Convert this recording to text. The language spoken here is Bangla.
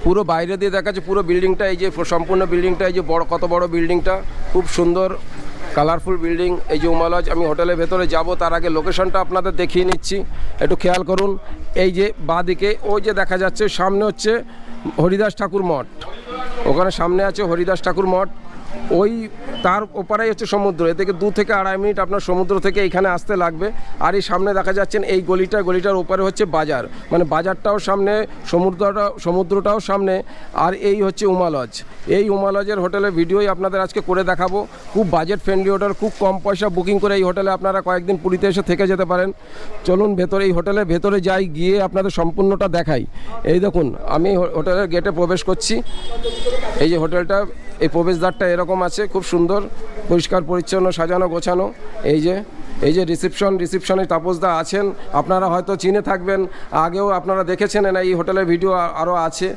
পুরো বাইরে দিয়ে দেখা যাচ্ছে পুরো বিল্ডিংটা, এই যে সম্পূর্ণ বিল্ডিংটা, এই যে বড় কত বড় বিল্ডিংটা, খুব সুন্দর কালারফুল বিল্ডিং। এই যে উমা লজ, আমি হোটেলের ভেতরে যাব তার আগে লোকেশনটা আপনাদের দেখিয়ে নিচ্ছি, একটু খেয়াল করুন। এই যে বাঁদিকে ওই যে দেখা যাচ্ছে সামনে হচ্ছে হরিদাস ঠাকুর মঠ, ওখানে সামনে আছে হরিদাস ঠাকুর মঠ, ওই তার ওপারেই হচ্ছে সমুদ্র। এ থেকে 2 থেকে 2.5 মিনিট আপনার সমুদ্র থেকে এইখানে আসতে লাগবে। আর এই সামনে দেখা যাচ্ছেন এই গলিটার ওপারে হচ্ছে বাজার, মানে বাজারটাও সামনে, সমুদ্রটাও সামনে। আর এই হচ্ছে উমা লজ। এই উমা লজের হোটেলের ভিডিওই আপনাদের আজকে করে দেখাবো। খুব বাজেট ফ্রেন্ডলি হোটেল, খুব কম পয়সা বুকিং করে এই হোটেলে আপনারা কয়েকদিন পুরীতে এসে থেকে যেতে পারেন। চলুন ভেতরে, এই হোটেলের ভেতরে যাই, গিয়ে আপনাদের সম্পূর্ণটা দেখাই। এই দেখুন, আমি হোটেলের গেটে প্রবেশ করছি। এই যে হোটেলটা, এই প্রবেশদ্বারটা এরকম আছে, খুব সুন্দর পরিষ্কার পরিচ্ছন্ন, সাজানো গোছানো। এই যে রিসেপশনে তাপসদা আছেন, আপনারা হয়তো চিনে থাকবেন, আগেও আপনারা দেখেছেন, এই হোটেলের ভিডিও আরও আছে।